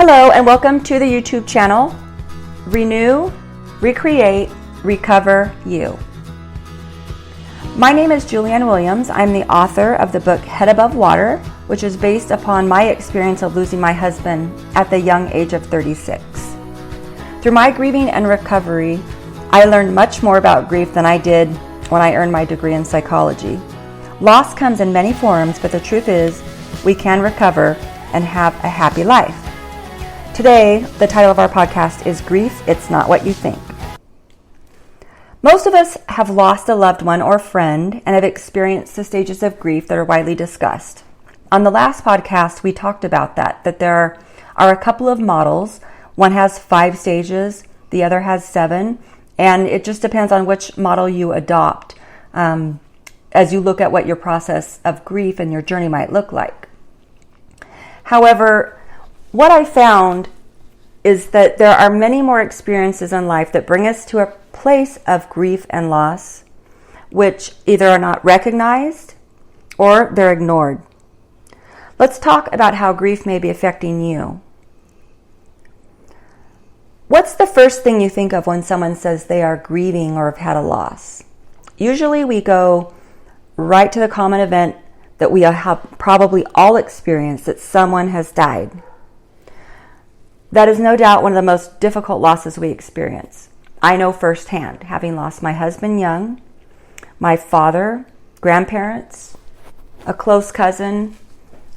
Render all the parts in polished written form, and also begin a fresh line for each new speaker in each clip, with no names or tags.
Hello and welcome to the YouTube channel, Renew, Recreate, Recover You. My name is Julianne Williams. I'm the author of the book Head Above Water, which is based upon my experience of losing my husband at the young age of 36. Through my grieving and recovery, I learned much more about grief than I did when I earned my degree in psychology. Loss comes in many forms, but the truth is we can recover and have a happy life. Today, the title of our podcast is Grief, It's Not What You Think. Most of us have lost a loved one or friend and have experienced the stages of grief that are widely discussed. On the last podcast, we talked about that there are a couple of models. One has 5 stages, the other has 7, and it just depends on which model you adopt as you look at what your process of grief and your journey might look like. However, what I found is that there are many more experiences in life that bring us to a place of grief and loss, which either are not recognized or they're ignored. Let's talk about how grief may be affecting you. What's the first thing you think of when someone says they are grieving or have had a loss? Usually we go right to the common event that we have probably all experienced, that someone has died. That is no doubt one of the most difficult losses we experience. I know firsthand, having lost my husband young, my father, grandparents, a close cousin,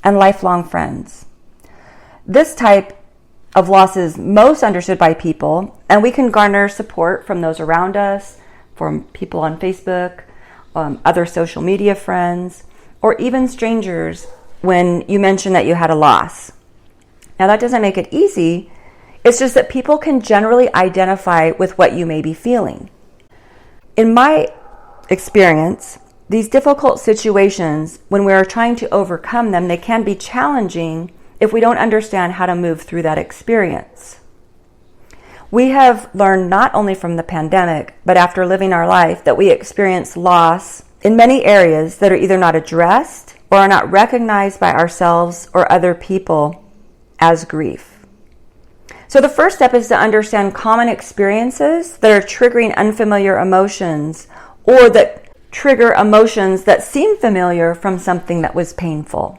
and lifelong friends. This type of loss is most understood by people, and we can garner support from those around us, from people on Facebook, other social media friends, or even strangers when you mention that you had a loss. Now, that doesn't make it easy. It's just that people can generally identify with what you may be feeling. In my experience, these difficult situations, when we are trying to overcome them, they can be challenging if we don't understand how to move through that experience. We have learned not only from the pandemic, but after living our life, that we experience loss in many areas that are either not addressed or are not recognized by ourselves or other people as grief. So the first step is to understand common experiences that are triggering unfamiliar emotions or that trigger emotions that seem familiar from something that was painful.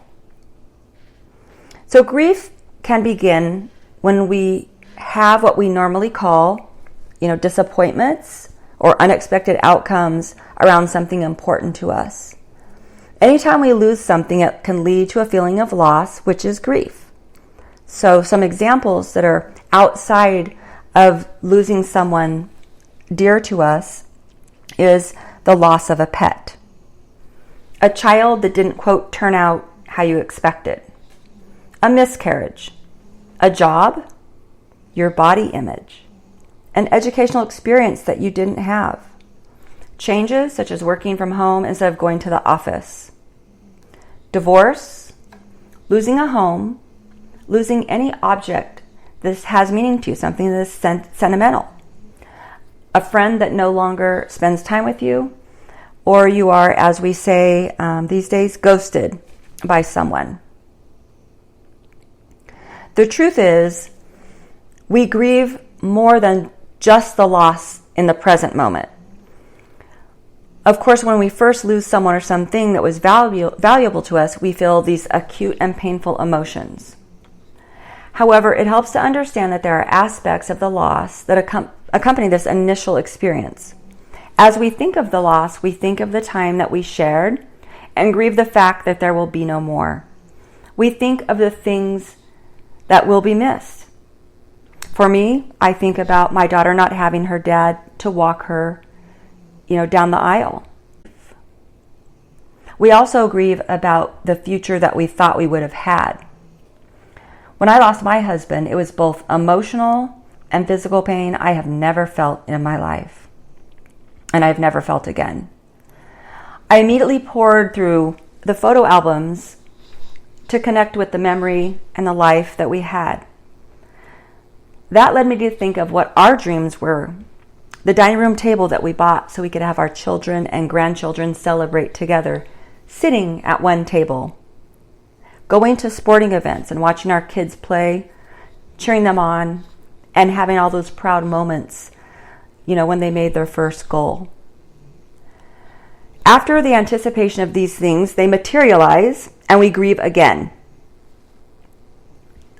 So grief can begin when we have what we normally call, disappointments or unexpected outcomes around something important to us. Anytime we lose something, it can lead to a feeling of loss, which is grief. So some examples that are outside of losing someone dear to us is the loss of a pet, a child that didn't, quote, turn out how you expected, a miscarriage, a job, your body image, an educational experience that you didn't have, changes such as working from home instead of going to the office, divorce, losing a home, losing any object that has meaning to you, something that is sentimental, a friend that no longer spends time with you, or you are, as we say these days, ghosted by someone. The truth is, we grieve more than just the loss in the present moment. Of course, when we first lose someone or something that was valuable to us, we feel these acute and painful emotions. However, it helps to understand that there are aspects of the loss that accompany this initial experience. As we think of the loss, we think of the time that we shared and grieve the fact that there will be no more. We think of the things that will be missed. For me, I think about my daughter not having her dad to walk her, down the aisle. We also grieve about the future that we thought we would have had. When I lost my husband, it was both emotional and physical pain I have never felt in my life, and I've never felt again. I immediately poured through the photo albums to connect with the memory and the life that we had. That led me to think of what our dreams were. The dining room table that we bought so we could have our children and grandchildren celebrate together, sitting at one table. Going to sporting events and watching our kids play cheering them on, and having all those proud moments, when they made their first goal. After the anticipation of these things, they materialize and we grieve again.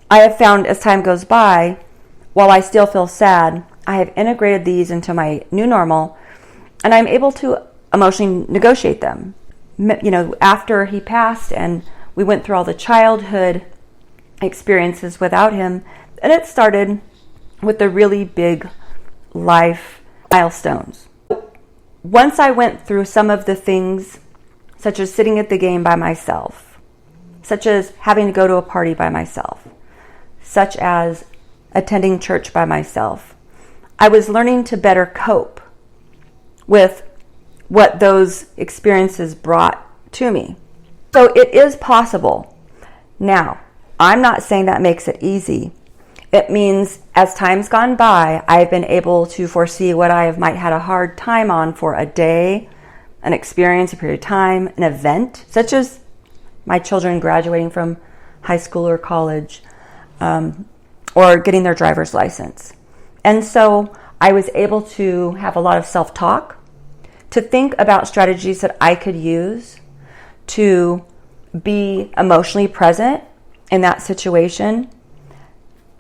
I have found as time goes by, while I still feel sad, I have integrated these into my new normal, and I'm able to emotionally negotiate them. After he passed and we went through all the childhood experiences without him, and it started with the really big life milestones. Once I went through some of the things, such as sitting at the game by myself, such as having to go to a party by myself, such as attending church by myself, I was learning to better cope with what those experiences brought to me. So it is possible. Now, I'm not saying that makes it easy. It means as time's gone by, I've been able to foresee what I might had a hard time on for a day, an experience, a period of time, an event, such as my children graduating from high school or college, or getting their driver's license. And so I was able to have a lot of self-talk, to think about strategies that I could use to be emotionally present in that situation,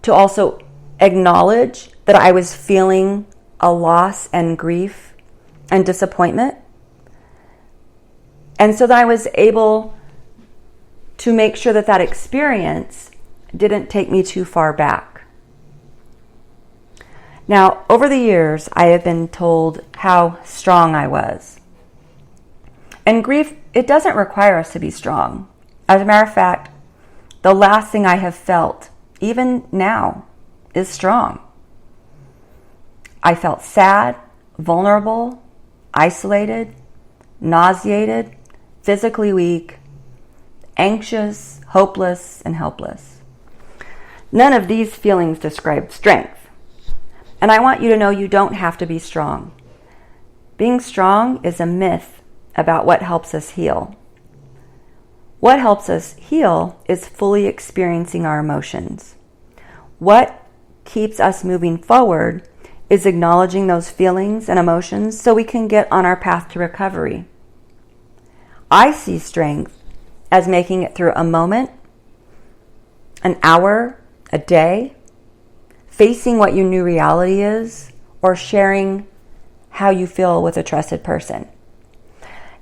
to also acknowledge that I was feeling a loss and grief and disappointment. And so that I was able to make sure that that experience didn't take me too far back. Now, over the years, I have been told how strong I was. And grief, it doesn't require us to be strong. As a matter of fact, the last thing I have felt, even now, is strong. I felt sad, vulnerable, isolated, nauseated, physically weak, anxious, hopeless, and helpless. None of these feelings describe strength. And I want you to know you don't have to be strong. Being strong is a myth about what helps us heal. What helps us heal is fully experiencing our emotions. What keeps us moving forward is acknowledging those feelings and emotions so we can get on our path to recovery. I see strength as making it through a moment, an hour, a day, facing what your new reality is, or sharing how you feel with a trusted person.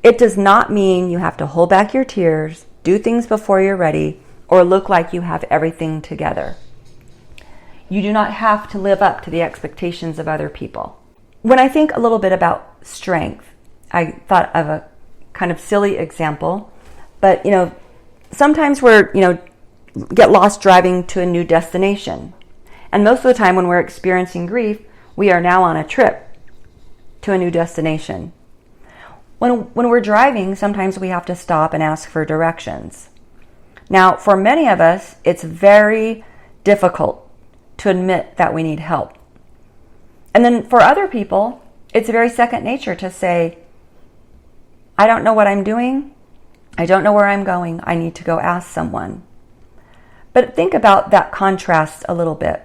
It does not mean you have to hold back your tears, do things before you're ready, or look like you have everything together. You do not have to live up to the expectations of other people. When I think a little bit about strength, I thought of a kind of silly example, but sometimes we're, get lost driving to a new destination. And most of the time when we're experiencing grief, we are now on a trip to a new destination. When we're driving, sometimes we have to stop and ask for directions. Now, for many of us, it's very difficult to admit that we need help. And then for other people, it's very second nature to say, I don't know what I'm doing. I don't know where I'm going. I need to go ask someone. But think about that contrast a little bit.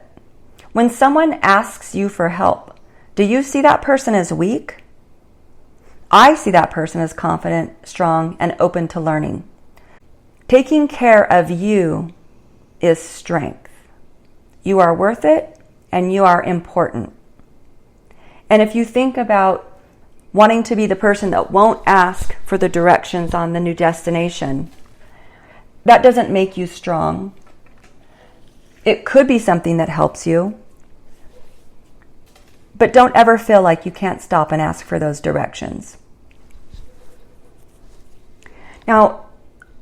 When someone asks you for help, do you see that person as weak? I see that person as confident, strong, and open to learning. Taking care of you is strength. You are worth it, and you are important. And if you think about wanting to be the person that won't ask for the directions on the new destination, that doesn't make you strong. It could be something that helps you, but don't ever feel like you can't stop and ask for those directions. Now,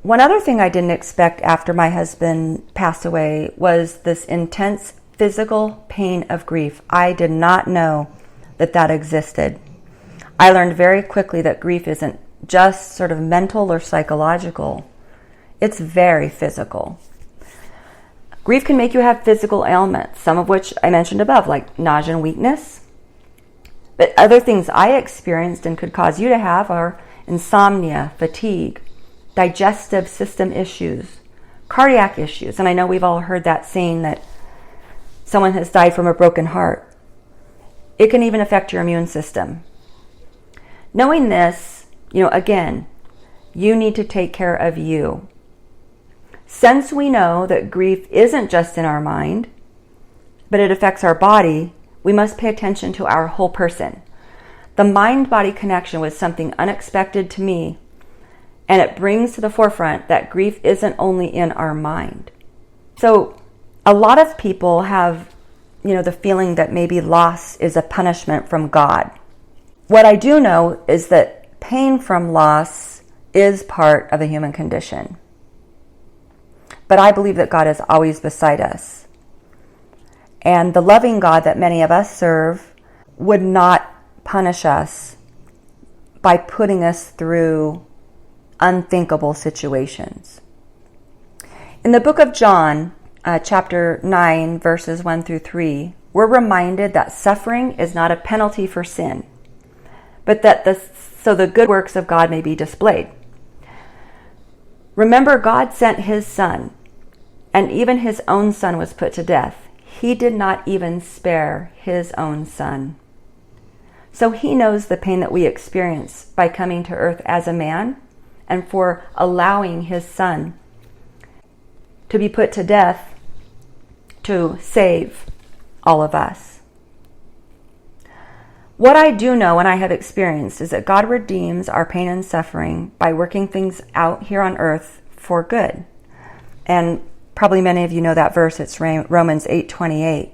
one other thing I didn't expect after my husband passed away was this intense physical pain of grief. I did not know that existed. I learned very quickly that grief isn't just sort of mental or psychological. It's very physical. Grief can make you have physical ailments, some of which I mentioned above, like nausea and weakness. But other things I experienced and could cause you to have are insomnia, fatigue, digestive system issues, cardiac issues. And I know we've all heard that saying that someone has died from a broken heart. It can even affect your immune system. Knowing this, again, you need to take care of you. Since we know that grief isn't just in our mind, but it affects our body, we must pay attention to our whole person. The mind-body connection was something unexpected to me, and it brings to the forefront that grief isn't only in our mind. So a lot of people have, the feeling that maybe loss is a punishment from God. What I do know is that pain from loss is part of the human condition. But I believe that God is always beside us. And the loving God that many of us serve would not punish us by putting us through unthinkable situations. In the book of John, chapter 9, verses 1 through 3, we're reminded that suffering is not a penalty for sin, but that so the good works of God may be displayed. Remember, God sent his Son, and even his own Son was put to death. He did not even spare his own Son. So he knows the pain that we experience by coming to earth as a man and for allowing his Son to be put to death to save all of us. What I do know and I have experienced is that God redeems our pain and suffering by working things out here on earth for good. And probably many of you know that verse. It's Romans 8:28.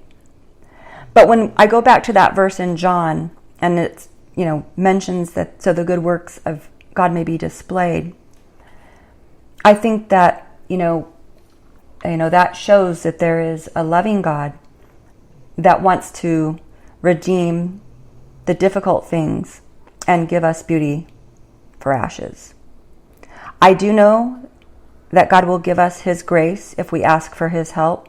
But when I go back to that verse in John, and it mentions that so the good works of God may be displayed, I think that that shows that there is a loving God that wants to redeem the difficult things and give us beauty for ashes. I do know that God will give us his grace if we ask for his help,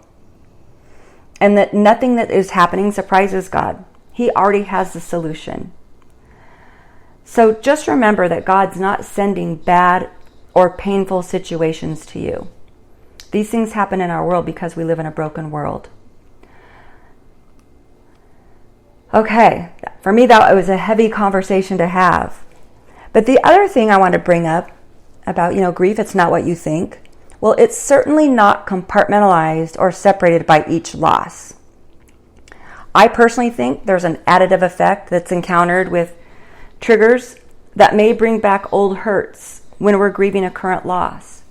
and that nothing that is happening surprises God. He already has the solution. So just remember that God's not sending bad or painful situations to you. These things happen in our world because we live in a broken world. Okay, for me that was a heavy conversation to have. But the other thing I want to bring up about, grief, it's not what you think. Well, it's certainly not compartmentalized or separated by each loss. I personally think there's an additive effect that's encountered with triggers that may bring back old hurts when we're grieving a current loss.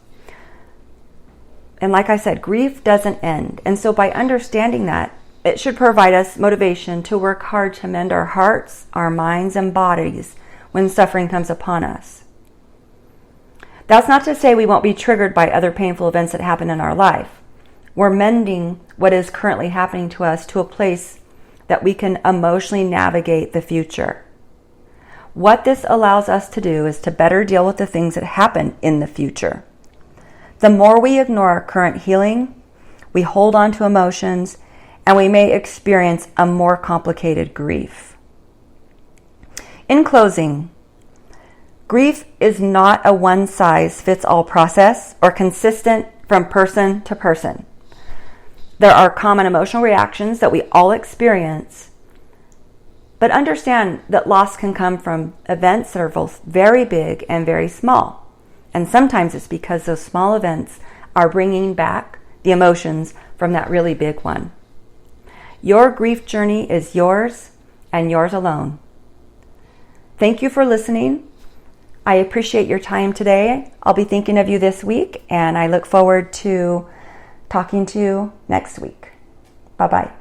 And like I said, grief doesn't end. And so by understanding that, it should provide us motivation to work hard to mend our hearts, our minds, and bodies when suffering comes upon us. That's not to say we won't be triggered by other painful events that happen in our life. We're mending what is currently happening to us to a place that we can emotionally navigate the future. What this allows us to do is to better deal with the things that happen in the future. The more we ignore our current healing, we hold on to emotions, and we may experience a more complicated grief. In closing, grief is not a one-size-fits-all process or consistent from person to person. There are common emotional reactions that we all experience, but understand that loss can come from events that are both very big and very small. And sometimes it's because those small events are bringing back the emotions from that really big one. Your grief journey is yours and yours alone. Thank you for listening. I appreciate your time today. I'll be thinking of you this week, and I look forward to talking to you next week. Bye-bye.